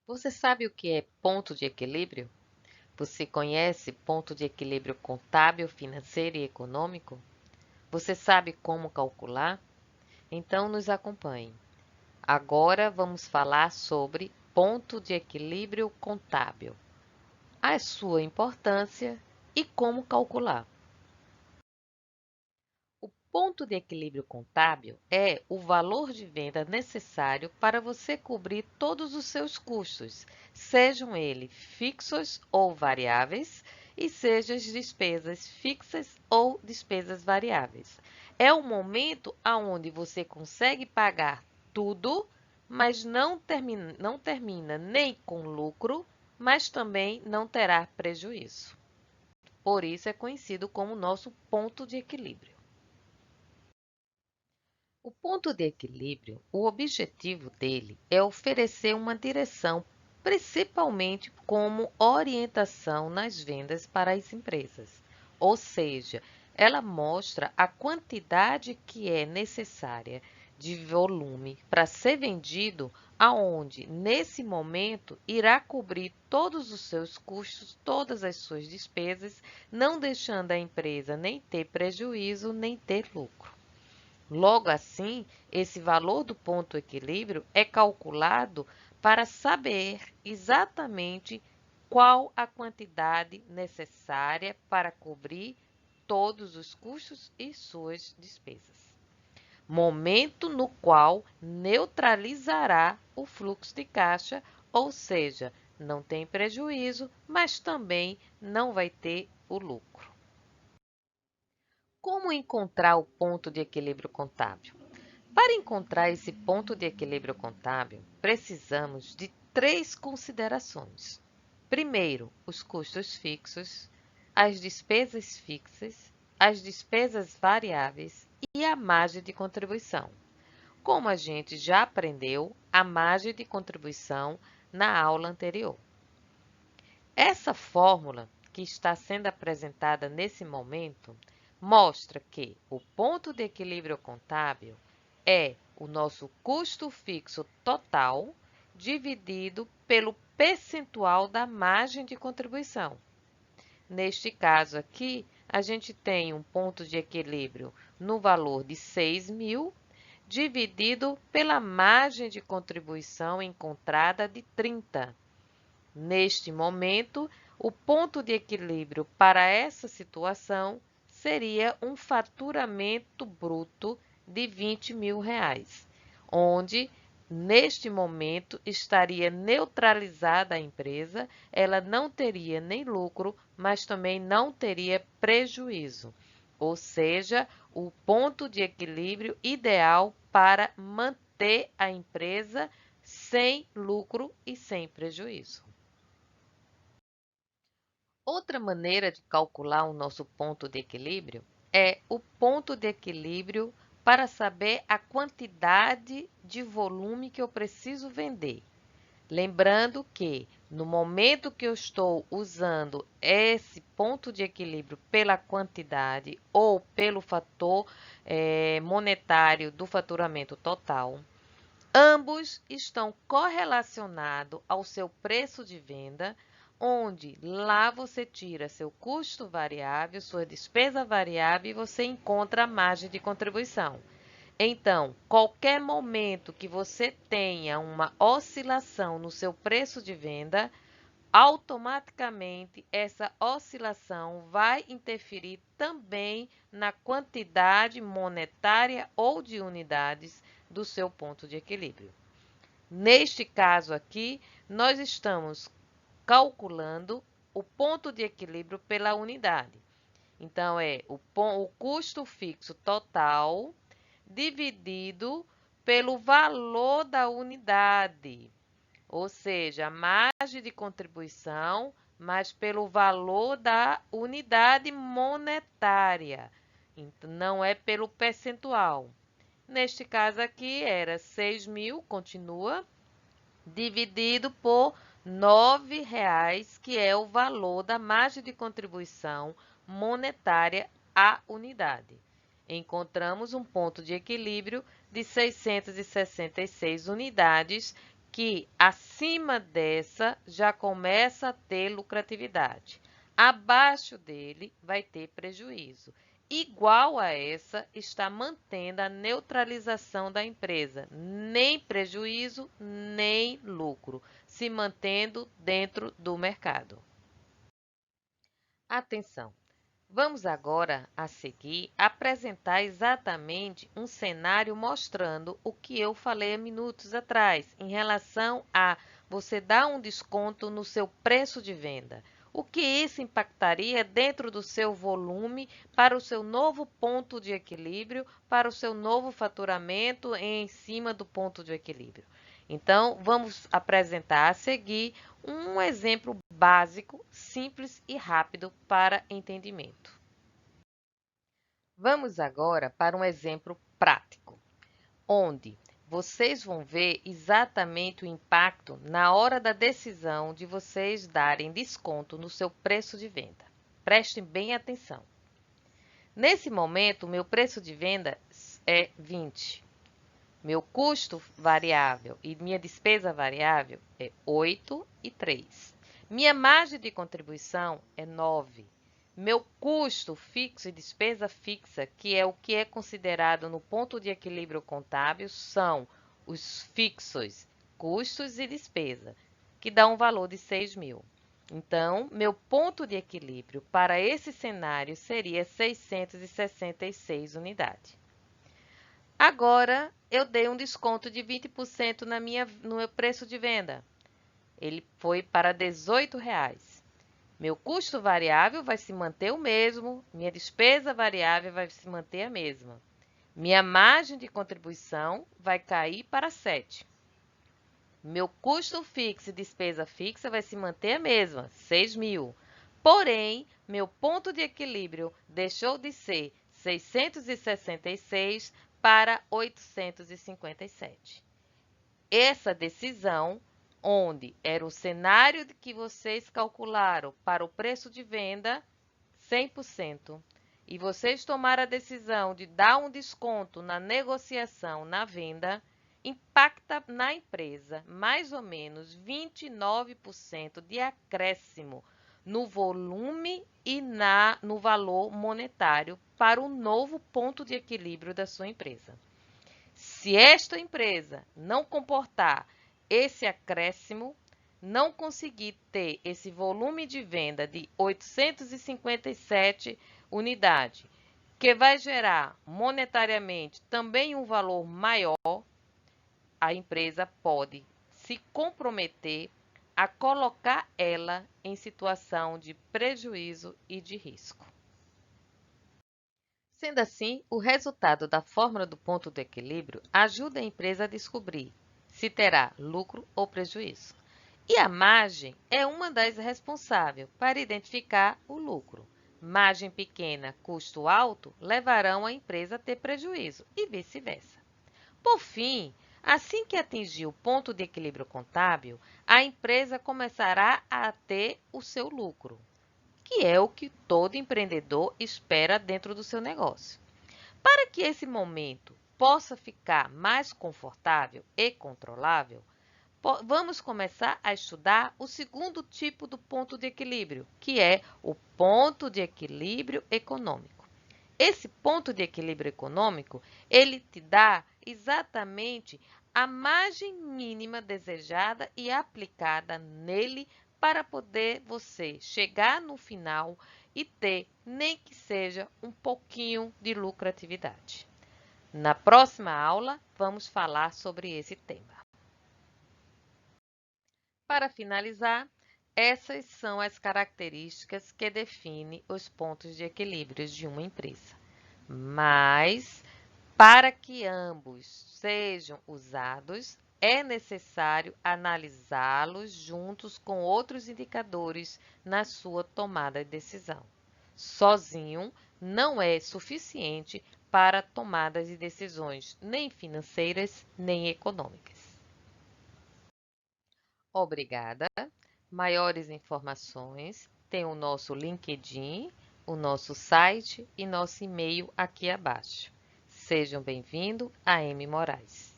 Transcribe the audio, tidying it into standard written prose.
Você sabe o que é ponto de equilíbrio? Você conhece ponto de equilíbrio contábil, financeiro e econômico? Você sabe como calcular? Então nos acompanhe. Agora vamos falar sobre ponto de equilíbrio contábil, a sua importância e como calcular. O ponto de equilíbrio contábil é o valor de venda necessário para você cobrir todos os seus custos, sejam eles fixos ou variáveis, e sejam as despesas fixas ou despesas variáveis. É o momento onde você consegue pagar tudo, mas não termina nem com lucro, mas também não terá prejuízo. Por isso é conhecido como nosso ponto de equilíbrio. O ponto de equilíbrio, o objetivo dele é oferecer uma direção, principalmente como orientação nas vendas para as empresas. Ou seja, ela mostra a quantidade que é necessária de volume para ser vendido, aonde nesse momento irá cobrir todos os seus custos, todas as suas despesas, não deixando a empresa nem ter prejuízo, nem ter lucro. Logo assim, esse valor do ponto equilíbrio é calculado para saber exatamente qual a quantidade necessária para cobrir todos os custos e suas despesas. Momento no qual neutralizará o fluxo de caixa, ou seja, não tem prejuízo, mas também não vai ter o lucro. Como encontrar o ponto de equilíbrio contábil? Para encontrar esse ponto de equilíbrio contábil, precisamos de três considerações. Primeiro, os custos fixos, as despesas fixas, as despesas variáveis e a margem de contribuição. Como a gente já aprendeu, a margem de contribuição na aula anterior. Essa fórmula que está sendo apresentada nesse momento mostra que o ponto de equilíbrio contábil é o nosso custo fixo total dividido pelo percentual da margem de contribuição. Neste caso aqui, a gente tem um ponto de equilíbrio no valor de 6.000 dividido pela margem de contribuição encontrada de 30. Neste momento, o ponto de equilíbrio para essa situação seria um faturamento bruto de R$ 20.000, onde neste momento estaria neutralizada a empresa, ela não teria nem lucro, mas também não teria prejuízo. Ou seja, o ponto de equilíbrio ideal para manter a empresa sem lucro e sem prejuízo. Outra maneira de calcular o nosso ponto de equilíbrio é o ponto de equilíbrio para saber a quantidade de volume que eu preciso vender. Lembrando que no momento que eu estou usando esse ponto de equilíbrio pela quantidade ou pelo fator monetário do faturamento total, ambos estão correlacionados ao seu preço de venda, onde lá você tira seu custo variável, sua despesa variável e você encontra a margem de contribuição. Então, qualquer momento que você tenha uma oscilação no seu preço de venda, automaticamente essa oscilação vai interferir também na quantidade monetária ou de unidades do seu ponto de equilíbrio. Neste caso aqui, nós estamos calculando o ponto de equilíbrio pela unidade. Então, é o custo fixo total dividido pelo valor da unidade, ou seja, a margem de contribuição, mas pelo valor da unidade monetária. Então, não é pelo percentual. Neste caso aqui, era 6.000, continua, dividido por R$ 9, que é o valor da margem de contribuição monetária à unidade. Encontramos um ponto de equilíbrio de 666 unidades, que acima dessa já começa a ter lucratividade. Abaixo dele vai ter prejuízo. Igual a essa está mantendo a neutralização da empresa, nem prejuízo, nem lucro, se mantendo dentro do mercado. Atenção! Vamos agora, a seguir, apresentar exatamente um cenário mostrando o que eu falei há minutos atrás, em relação a você dar um desconto no seu preço de venda. O que isso impactaria dentro do seu volume para o seu novo ponto de equilíbrio, para o seu novo faturamento em cima do ponto de equilíbrio. Então, vamos apresentar a seguir um exemplo básico, simples e rápido para entendimento. Vamos agora para um exemplo prático, onde vocês vão ver exatamente o impacto na hora da decisão de vocês darem desconto no seu preço de venda. Prestem bem atenção. Nesse momento, meu preço de venda é 20. Meu custo variável e minha despesa variável é 8 e 3. Minha margem de contribuição é 9. Meu custo fixo e despesa fixa, que é considerado no ponto de equilíbrio contábil, são os fixos, custos e despesa, que dá um valor de 6.000. Então, meu ponto de equilíbrio para esse cenário seria 666 unidades. Agora, eu dei um desconto de 20% no meu preço de venda. Ele foi para R$ 18. Meu custo variável vai se manter o mesmo, minha despesa variável vai se manter a mesma. Minha margem de contribuição vai cair para 7. Meu custo fixo e despesa fixa vai se manter a mesma, 6.000. Porém, meu ponto de equilíbrio deixou de ser 666 para 857. Essa decisão, onde era o cenário que vocês calcularam para o preço de venda, 100%, e vocês tomaram a decisão de dar um desconto na negociação, na venda, impacta na empresa mais ou menos 29% de acréscimo no volume e no valor monetário para o novo ponto de equilíbrio da sua empresa. Se esta empresa não comportar esse acréscimo, não conseguir ter esse volume de venda de 857 unidades, que vai gerar monetariamente também um valor maior, a empresa pode se comprometer a colocar ela em situação de prejuízo e de risco. Sendo assim, o resultado da fórmula do ponto de equilíbrio ajuda a empresa a descobrir se terá lucro ou prejuízo. E a margem é uma das responsáveis para identificar o lucro. Margem pequena, custo alto, levarão a empresa a ter prejuízo e vice-versa. Por fim, assim que atingir o ponto de equilíbrio contábil, a empresa começará a ter o seu lucro, que é o que todo empreendedor espera dentro do seu negócio. Para que esse momento possa ficar mais confortável e controlável, vamos começar a estudar o segundo tipo do ponto de equilíbrio, que é o ponto de equilíbrio econômico. Esse ponto de equilíbrio econômico, ele te dá exatamente a margem mínima desejada e aplicada nele para poder você chegar no final e ter, nem que seja, um pouquinho de lucratividade. Na próxima aula, vamos falar sobre esse tema. Para finalizar, essas são as características que definem os pontos de equilíbrio de uma empresa. Mas, para que ambos sejam usados, é necessário analisá-los juntos com outros indicadores na sua tomada de decisão. Sozinho não é suficiente para tomadas de decisões nem financeiras nem econômicas. Obrigada. Maiores informações tem o nosso LinkedIn, o nosso site e nosso e-mail aqui abaixo. Sejam bem-vindos a M. Moraes.